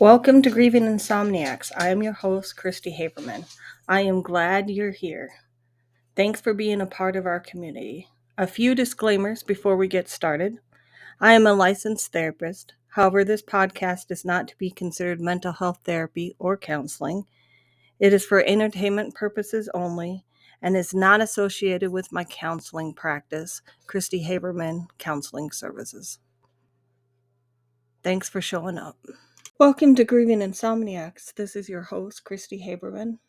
Welcome to Grieving Insomniacs. I am your host, Christy Haberman. I am glad you're here. Thanks for being a part of our community. A few disclaimers before we get started. I am a licensed therapist. However, this podcast is not to be considered mental health therapy or counseling. It is for entertainment purposes only and is not associated with my counseling practice, Christy Haberman Counseling Services. Thanks for showing up. Welcome to Grieving Insomniacs. This is your host, Christy Haberman.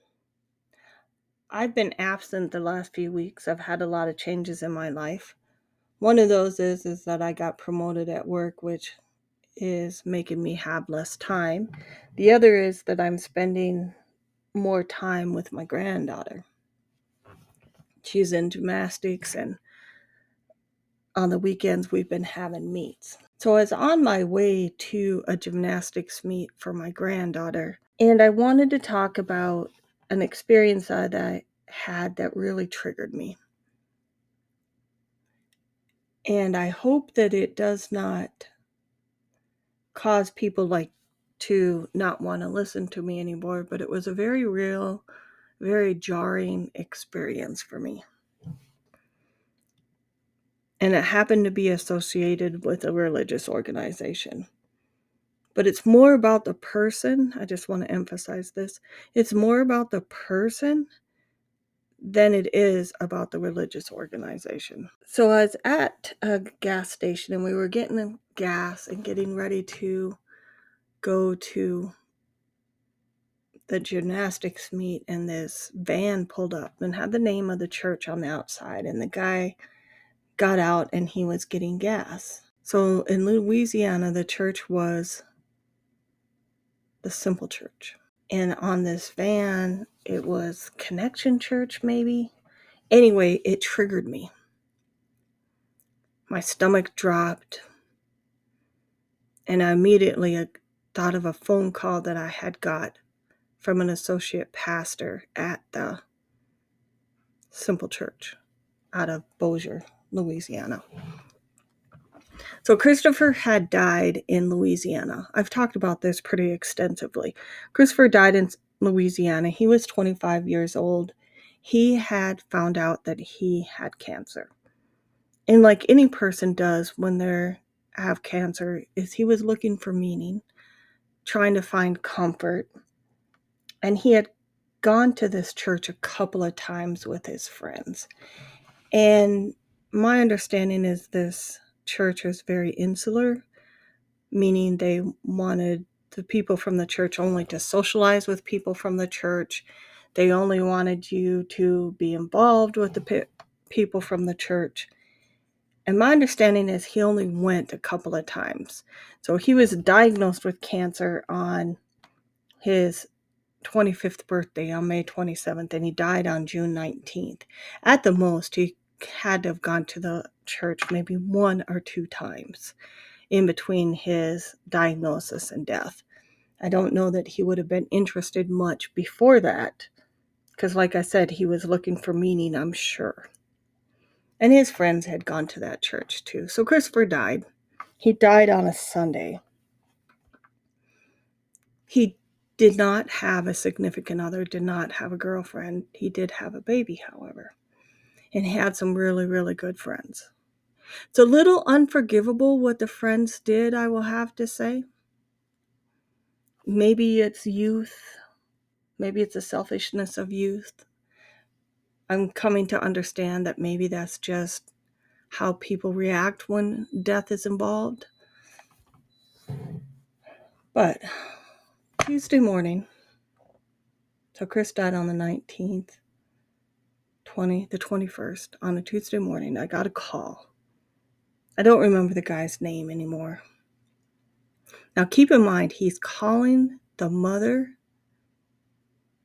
I've been absent the last few weeks. I've had a lot of changes in my life. One of those is that I got promoted at work, which is making me have less time. The other is that I'm spending more time with my granddaughter. She's in gymnastics, and on the weekends we've been having meets. So I was on my way to a gymnastics meet for my granddaughter, and I wanted to talk about an experience that I had that really triggered me. And I hope that it does not cause people to not want to listen to me anymore, but it was a very real, very jarring experience for me. And it happened to be associated with a religious organization. But it's more about the person. I just want to emphasize this. It's more about the person than it is about the religious organization. So I was at a gas station and we were getting gas and getting ready to go to the gymnastics meet, and this van pulled up and had the name of the church on the outside, and the guy got out and he was getting gas. So in Louisiana, the church was the Simple Church. And on this van, it was Connection Church, maybe. Anyway, it triggered me. My stomach dropped. And I immediately thought of a phone call that I had got from an associate pastor at the Simple Church out of Bossier, Louisiana. So Christopher had died in Louisiana. I've talked about this pretty extensively. Christopher died in Louisiana. He was 25 years old. He had found out that he had cancer. And like any person does when they have cancer, is he was looking for meaning, trying to find comfort. And he had gone to this church a couple of times with his friends. And my understanding is this church was very insular, meaning they wanted the people from the church only to socialize with people from the church. They only wanted you to be involved with the people from the church. And my understanding is he only went a couple of times. So he was diagnosed with cancer on his 25th birthday on May 27th, and he died on June 19th. At the most, he had to have gone to the church maybe 1 or 2 times in between his diagnosis and death. I don't know that he would have been interested much before that, because like I said, he was looking for meaning, I'm sure. And his friends had gone to that church too. So Christopher died. He died on a Sunday. He did not have a significant other, did not have a girlfriend. He did have a baby, however, and he had some really, really good friends. It's a little unforgivable what the friends did, I will have to say. Maybe it's youth. Maybe it's the selfishness of youth. I'm coming to understand that maybe that's just how people react when death is involved. But Tuesday morning, so Chris died on the 19th, the 21st, on a Tuesday morning, I got a call. I don't remember the guy's name anymore. Now keep in mind, he's calling the mother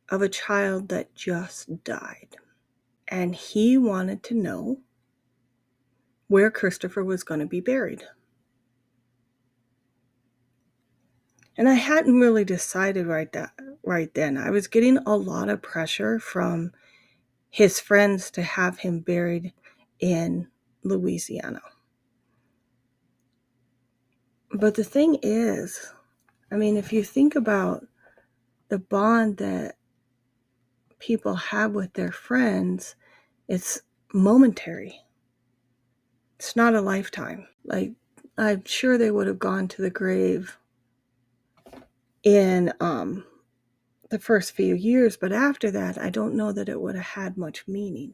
of a child that just died. And he wanted to know where Christopher was going to be buried. And I hadn't really decided right then. I was getting a lot of pressure from his friends to have him buried in Louisiana. But the thing is, I mean, if you think about the bond that people have with their friends, it's momentary. It's not a lifetime. Like, I'm sure they would have gone to the grave in the first few years, but after that, I don't know that it would have had much meaning.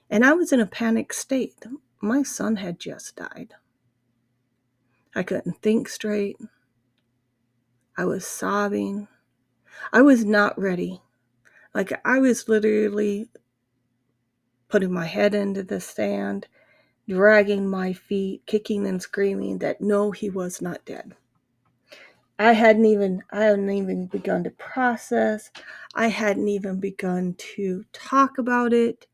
And I was in a panic state. My son had just died. I couldn't think straight. I was sobbing. I was not ready. Like, I was literally putting my head into the sand, dragging my feet, kicking and screaming that no, he was not dead. I hadn't even begun to process. I hadn't even begun to talk about it.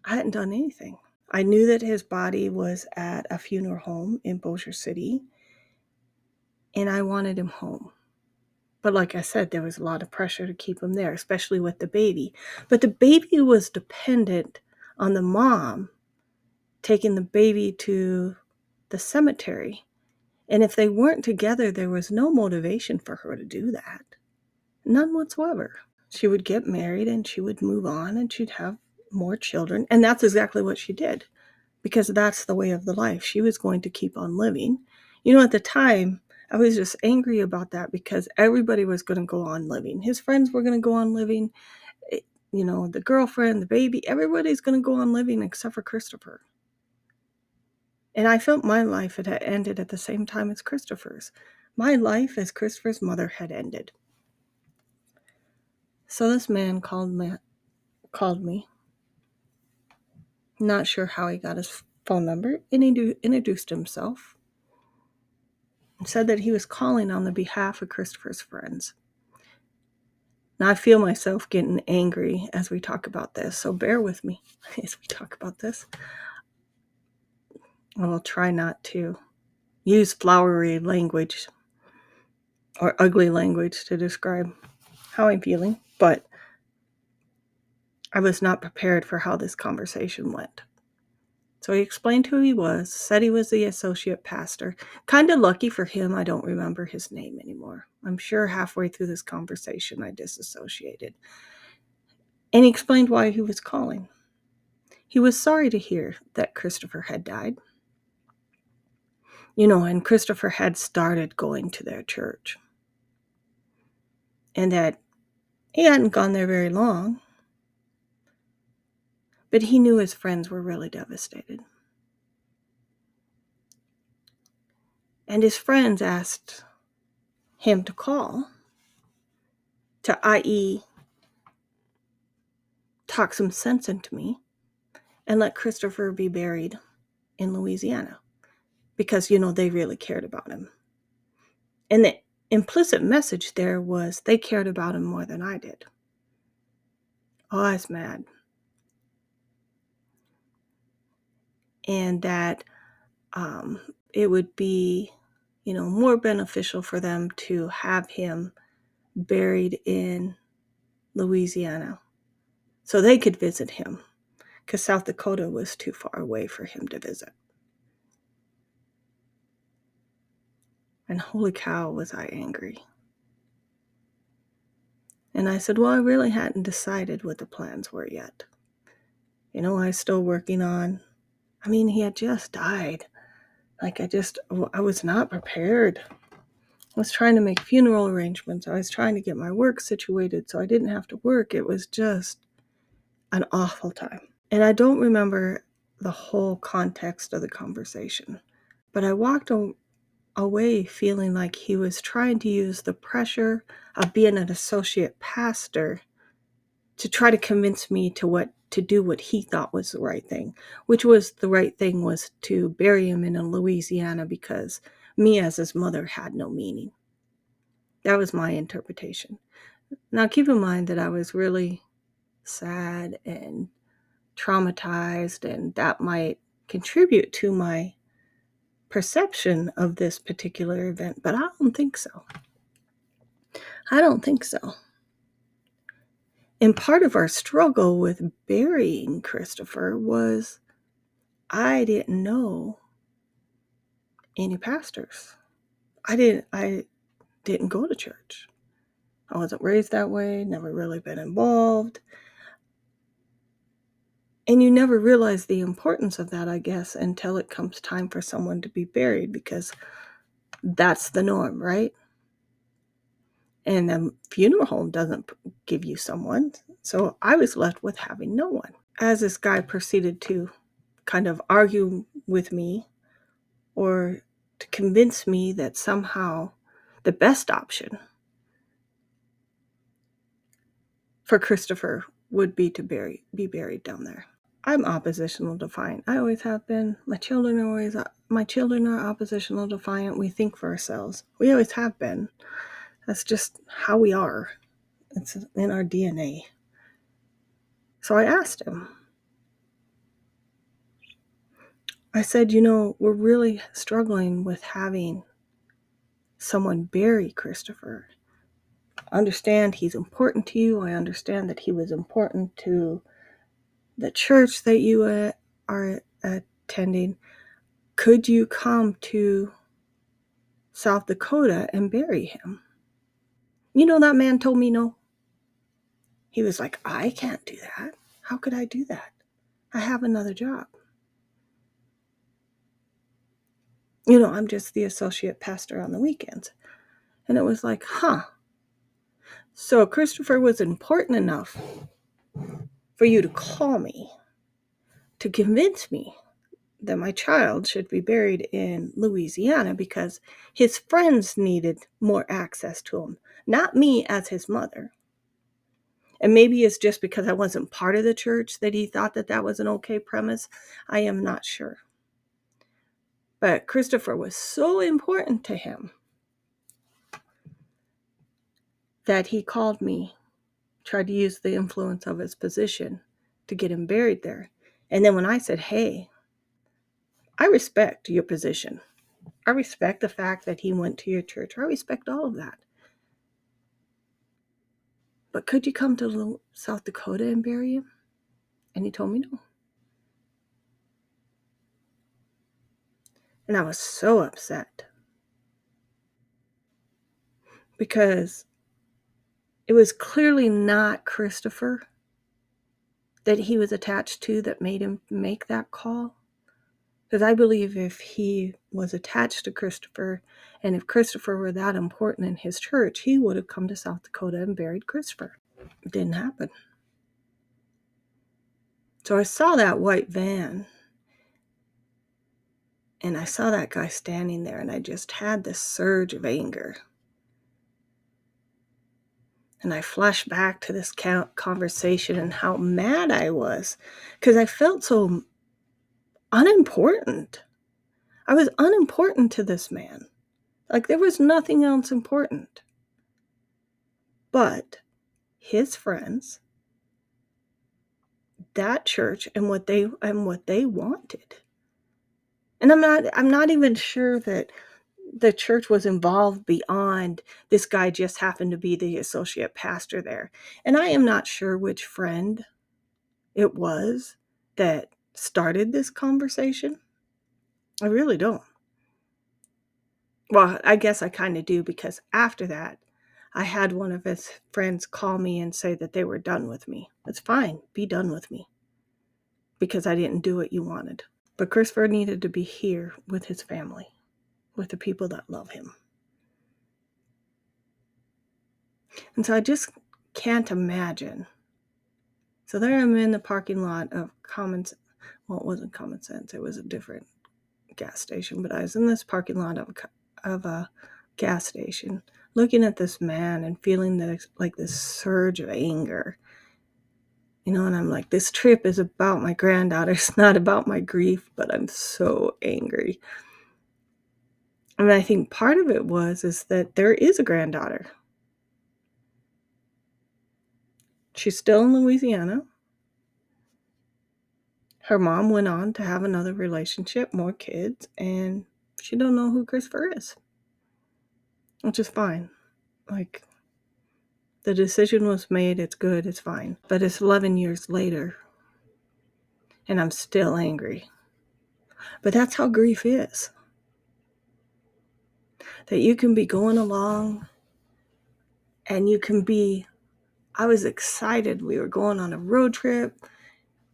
I hadn't done anything. I knew that his body was at a funeral home in Bossier City, and I wanted him home. But like I said, there was a lot of pressure to keep him there, especially with the baby. But the baby was dependent on the mom taking the baby to the cemetery. And if they weren't together, there was no motivation for her to do that. None whatsoever. She would get married and she would move on and she'd have more children. And that's exactly what she did, because that's the way of the life. She was going to keep on living. You know, at the time, I was just angry about that because everybody was going to go on living. His friends were going to go on living. You know, the girlfriend, the baby, everybody's going to go on living except for Christopher. And I felt my life had ended at the same time as Christopher's. My life as Christopher's mother had ended. So this man called me. Not sure how he got his phone number, and he introduced himself and said that he was calling on the behalf of Christopher's friends. Now I feel myself getting angry as we talk about this, so bear with me as we talk about this. I will try not to use flowery language or ugly language to describe how I'm feeling, but I was not prepared for how this conversation went. So he explained who he was, said he was the associate pastor. Kind of lucky for him, I don't remember his name anymore. I'm sure halfway through this conversation I disassociated. And he explained why he was calling. He was sorry to hear that Christopher had died. You know, and Christopher had started going to their church. And that he hadn't gone there very long. But he knew his friends were really devastated. And his friends asked him to call, to i.e. talk some sense into me and let Christopher be buried in Louisiana. Because, you know, they really cared about him. And the implicit message there was they cared about him more than I did. Oh, I was mad. And that it would be, you know, more beneficial for them to have him buried in Louisiana so they could visit him, because South Dakota was too far away for him to visit. And holy cow, was I angry. And I said, well, I really hadn't decided what the plans were yet. You know, I was still working on, he had just died. Like, I was not prepared. I was trying to make funeral arrangements. I was trying to get my work situated so I didn't have to work. It was just an awful time. And I don't remember the whole context of the conversation, but I walked away feeling like he was trying to use the pressure of being an associate pastor to try to convince me to do what he thought was the right thing, which was the right thing was to bury him in Louisiana because me as his mother had no meaning. That was my interpretation. Now keep in mind that I was really sad and traumatized, and that might contribute to my perception of this particular event, but I don't think so. And part of our struggle with burying Christopher was I didn't know any pastors. I didn't go to church. I wasn't raised that way, never really been involved. And you never realize the importance of that, I guess, until it comes time for someone to be buried, because that's the norm, right? And a funeral home doesn't give you someone. So I was left with having no one. As this guy proceeded to kind of argue with me, or to convince me that somehow the best option for Christopher would be to be buried down there. I'm oppositional defiant. I always have been. My children are oppositional defiant. We think for ourselves. We always have been. That's just how we are. It's in our DNA. So I asked him. I said, we're really struggling with having someone bury Christopher. I understand he's important to you. I understand that he was important to the church that you are attending. Could you come to South Dakota and bury him? That man told me no. He was like, I can't do that. How could I do that? I have another job. I'm just the associate pastor on the weekends. And it was like, So Christopher was important enough for you to call me to convince me that my child should be buried in Louisiana because his friends needed more access to him, not me as his mother. And maybe it's just because I wasn't part of the church that he thought that that was an okay premise. I am not sure. But Christopher was so important to him that he called me, tried to use the influence of his position to get him buried there. And then when I said, hey, I respect your position. I respect the fact that he went to your church. I respect all of that. But could you come to South Dakota and bury him? And he told me no. And I was so upset because it was clearly not Christopher that he was attached to that made him make that call. Because I believe if he was attached to Christopher, and if Christopher were that important in his church, he would have come to South Dakota and buried Christopher. It didn't happen. So I saw that white van, and I saw that guy standing there, and I just had this surge of anger. And I flashed back to this conversation and how mad I was because I felt so unimportant. I was unimportant to this man. Like there was nothing else important but his friends, that church, and what they wanted. And I'm not even sure that the church was involved beyond this guy just happened to be the associate pastor there. And I am not sure which friend it was that started this conversation. I really don't. Well, I guess I kind of do, because after that, I had one of his friends call me and say that they were done with me. It's fine. Be done with me. Because I didn't do what you wanted. But Christopher needed to be here with his family, with the people that love him. And so I just can't imagine. So there I'm in the parking lot of well, it wasn't Common Sense. It was a different gas station. But I was in this parking lot of a gas station, looking at this man and feeling this surge of anger. And I'm like, this trip is about my granddaughter. It's not about my grief, but I'm so angry. And I think part of it is that there is a granddaughter. She's still in Louisiana. Her mom went on to have another relationship, more kids, and she don't know who Christopher is. Which is fine. Like, the decision was made, it's good, it's fine. But it's 11 years later, and I'm still angry. But that's how grief is. that you can be going along and I was excited. We were going on a road trip.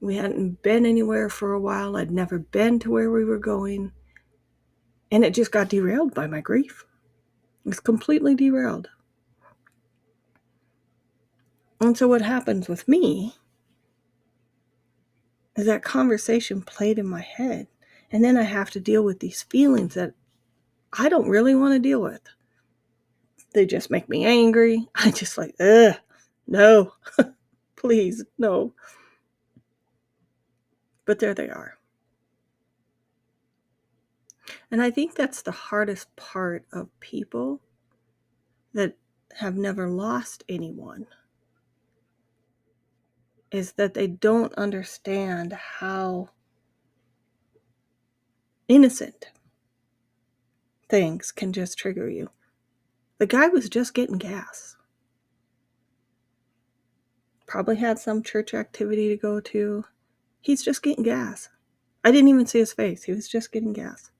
We hadn't been anywhere for a while. I'd never been to where we were going. And it just got derailed by my grief. It was completely derailed. And so what happens with me is that conversation played in my head. And then I have to deal with these feelings that I don't really want to deal with. They just make me angry. I just like, no, please, no. But there they are. And I think that's the hardest part of people that have never lost anyone, is that they don't understand how innocent things can just trigger you. The guy was just getting gas. Probably had some church activity to go to. He's just getting gas. I didn't even see his face. He was just getting gas.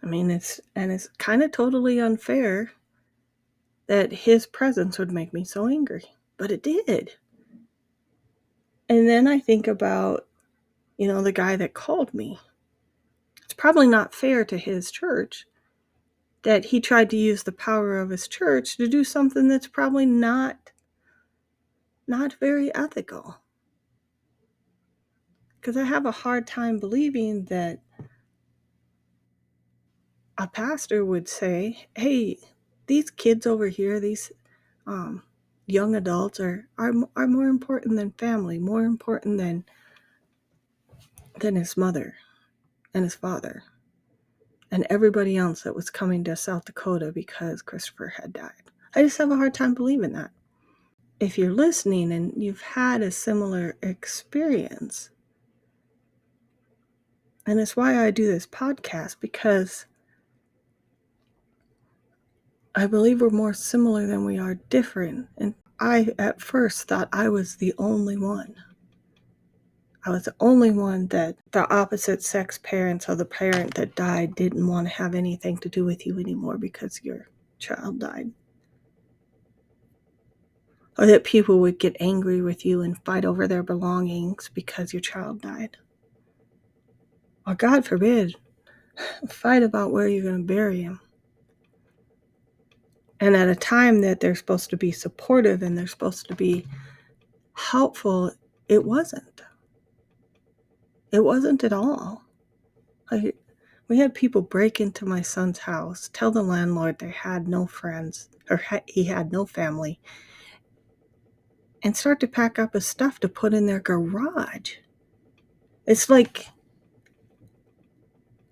I mean, it's kind of totally unfair that his presence would make me so angry, but it did. And then I think about, the guy that called me. It's probably not fair to his church that he tried to use the power of his church to do something that's probably not very ethical. Because I have a hard time believing that a pastor would say, hey, these kids over here, these young adults are more important than family, more important than his mother and his father and everybody else that was coming to South Dakota because Christopher had died. I just have a hard time believing that. If you're listening and you've had a similar experience, and it's why I do this podcast, because I believe we're more similar than we are different. And I, at first, thought I was the only one. I was the only one that the opposite sex parents or the parent that died didn't want to have anything to do with you anymore because your child died. Or that people would get angry with you and fight over their belongings because your child died. Or God forbid, fight about where you're going to bury him. And at a time that they're supposed to be supportive and they're supposed to be helpful, it wasn't. It wasn't at all. We had people break into my son's house, tell the landlord they had no friends, or he had no family, and start to pack up his stuff to put in their garage. It's like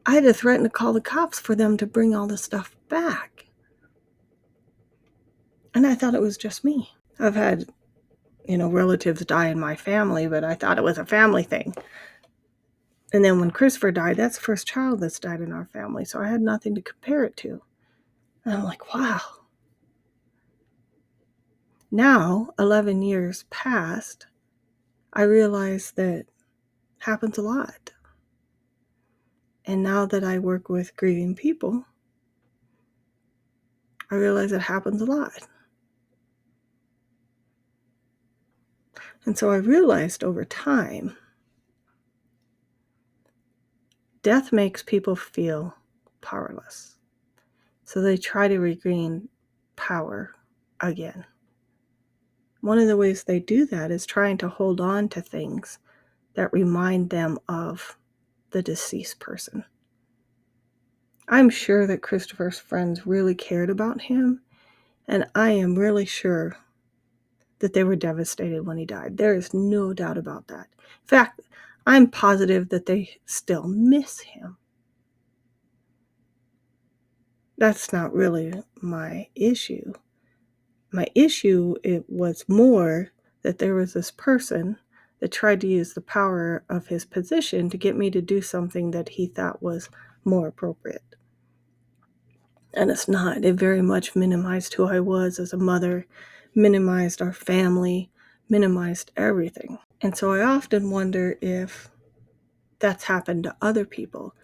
I had to threaten to call the cops for them to bring all the stuff back. And I thought it was just me. I've had, relatives die in my family, but I thought it was a family thing. And then when Christopher died, that's the first child that's died in our family, so I had nothing to compare it to. And I'm like, wow. Now, 11 years past, I realize that happens a lot. And now that I work with grieving people, I realize it happens a lot. And so I realized over time, death makes people feel powerless. So they try to regain power again. One of the ways they do that is trying to hold on to things that remind them of the deceased person. I'm sure that Christopher's friends really cared about him, and I am really sure that they were devastated when he died. There is no doubt about that. In fact, I'm positive that they still miss him. That's not really my issue. My issue, it was more that there was this person that tried to use the power of his position to get me to do something that he thought was more appropriate. And it's not. It very much minimized who I was as a mother, minimized our family, minimized everything. And so I often wonder if that's happened to other people.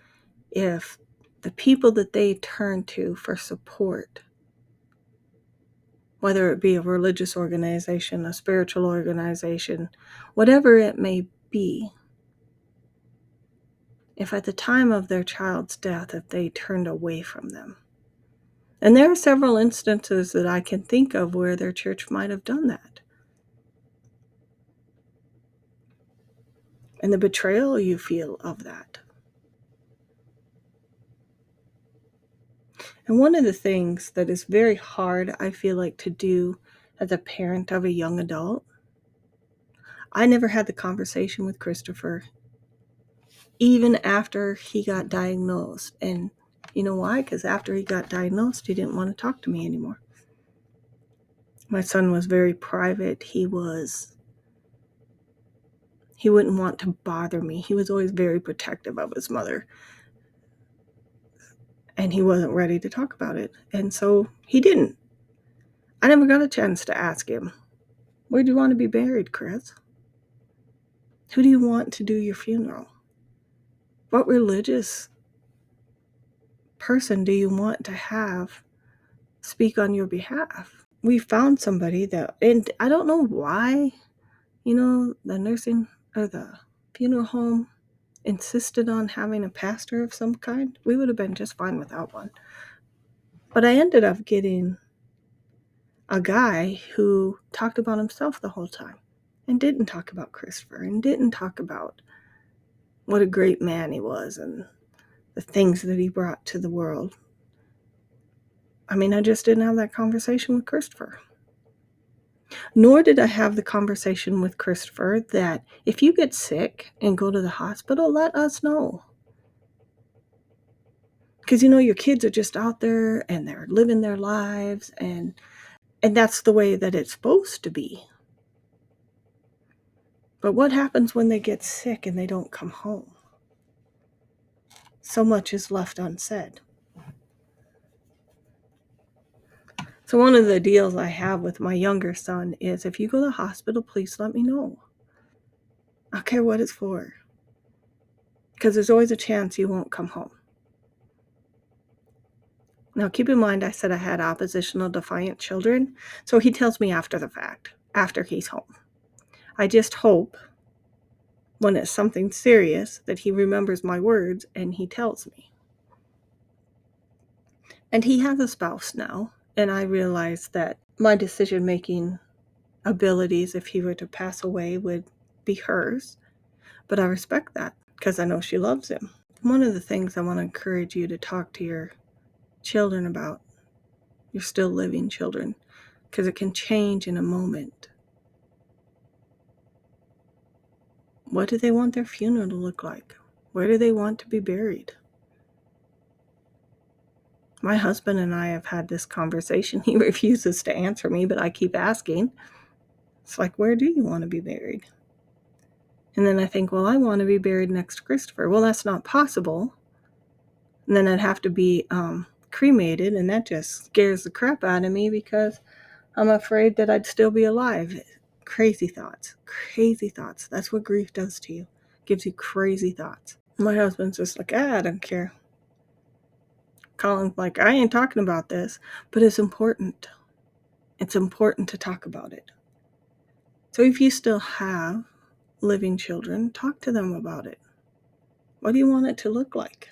if the people that they turn to for support, whether it be a religious organization, a spiritual organization, whatever it may be, if at the time of their child's death, if they turned away from them. And there are several instances that I can think of where their church might have done that. And the betrayal you feel of that. And one of the things that is very hard, I feel like, to do as a parent of a young adult, I never had the conversation with Christopher, even after he got diagnosed. And you know why? Because after he got diagnosed, he didn't want to talk to me anymore. My son was very private. He wouldn't want to bother me. He was always very protective of his mother. And he wasn't ready to talk about it. And so he didn't. I never got a chance to ask him, where do you want to be buried, Chris? Who do you want to do your funeral? What religious person do you want to have speak on your behalf? We found somebody that, and I don't know why, the nursing or the funeral home insisted on having a pastor of some kind. We would have been just fine without one. But I ended up getting a guy who talked about himself the whole time and didn't talk about Christopher and didn't talk about what a great man he was and the things that he brought to the world. I mean, I just didn't have that conversation with Christopher. Nor did I have the conversation with Christopher that if you get sick and go to the hospital, let us know. Because, your kids are just out there and they're living their lives and that's the way that it's supposed to be. But what happens when they get sick and they don't come home? So much is left unsaid. So one of the deals I have with my younger son is if you go to the hospital, please let me know. I don't care what it's for. Because there's always a chance you won't come home. Now, keep in mind, I said I had oppositional defiant children. So he tells me after the fact, after he's home. I just hope when it's something serious that he remembers my words and he tells me. And he has a spouse now. And I realize that my decision-making abilities, if he were to pass away, would be hers. But I respect that because I know she loves him. One of the things I want to encourage you to talk to your children about, your still living children, because it can change in a moment. What do they want their funeral to look like? Where do they want to be buried? My husband and I have had this conversation. He refuses to answer me, but I keep asking. It's like, where do you want to be buried? And then I think, well, I want to be buried next to Christopher. Well, that's not possible. And then I'd have to be cremated, and that just scares the crap out of me because I'm afraid that I'd still be alive. Crazy thoughts. That's what grief does to you. It gives you crazy thoughts. My husband's just like, I don't care. Colin's like, I ain't talking about this, but it's important. It's important to talk about it. So if you still have living children, talk to them about it. What do you want it to look like?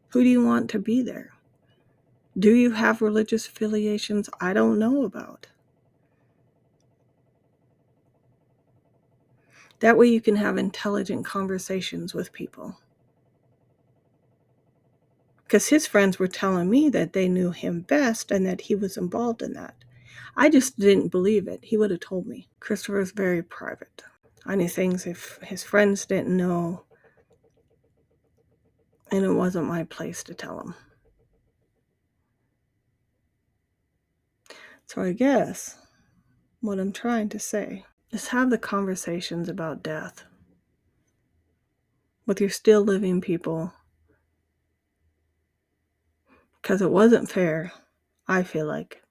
Who do you want to be there? Do you have religious affiliations I don't know about? That way you can have intelligent conversations with people. Because his friends were telling me that they knew him best and that he was involved in that. I just didn't believe it. He would have told me. Christopher is very private. I knew things if his friends didn't know, and it wasn't my place to tell him. So I guess what I'm trying to say is have the conversations about death with your still living people. Because it wasn't fair, I feel like,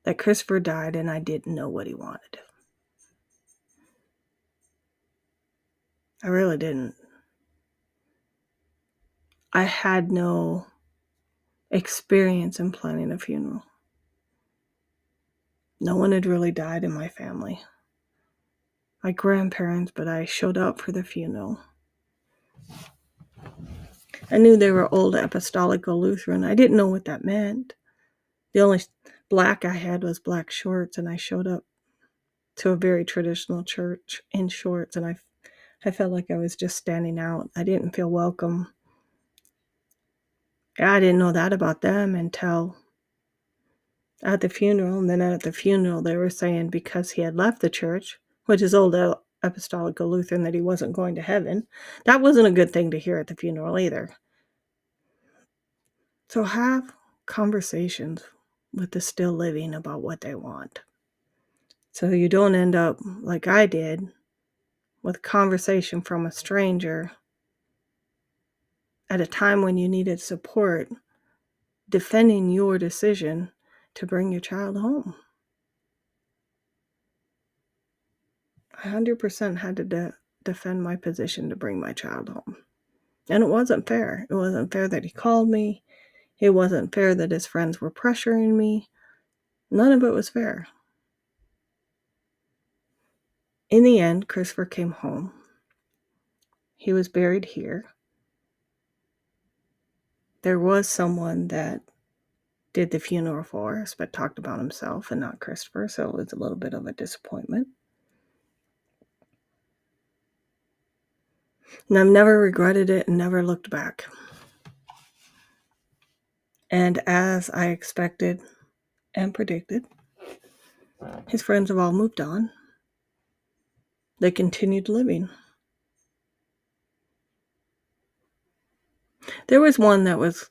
that Christopher died and I didn't know what he wanted. I really didn't. I had no experience in planning a funeral. No one had really died in my family. My grandparents, but I showed up for the funeral. I knew they were old apostolical Lutheran. I didn't know what that meant. The only black I had was black shorts, and I showed up to a very traditional church in shorts, and I felt like I was just standing out. I didn't feel welcome. I didn't know that about them until at the funeral. And then at the funeral, they were saying because he had left the church, which is old apostolical Lutheran, that he wasn't going to heaven. That wasn't a good thing to hear at the funeral either. So have conversations with the still living about what they want. So you don't end up like I did with conversation from a stranger at a time when you needed support, defending your decision to bring your child home. I 100% had to defend my position to bring my child home. And it wasn't fair. It wasn't fair that he called me. It wasn't fair that his friends were pressuring me. None of it was fair. In the end, Christopher came home. He was buried here. There was someone that did the funeral for us, but talked about himself and not Christopher, so it was a little bit of a disappointment. And I've never regretted it and never looked back. And as I expected and predicted, his friends have all moved on. They continued living. There was one that was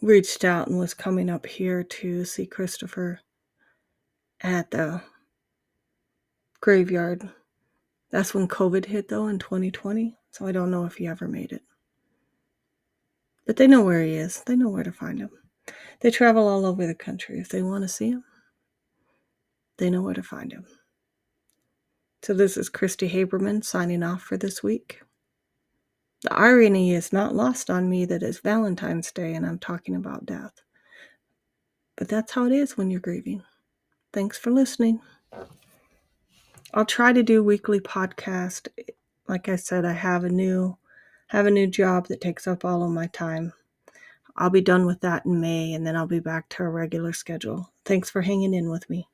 reached out and was coming up here to see Christopher at the graveyard. That's when COVID hit, though, in 2020. So I don't know if he ever made it. But they know where he is. They know where to find him. They travel all over the country. If they want to see him, they know where to find him. So this is Christy Haberman signing off for this week. The irony is not lost on me that it's Valentine's Day and I'm talking about death. But that's how it is when you're grieving. Thanks for listening. I'll try to do weekly podcast. Like I said, I have a new job that takes up all of my time. I'll be done with that in May, and then I'll be back to a regular schedule. Thanks for hanging in with me.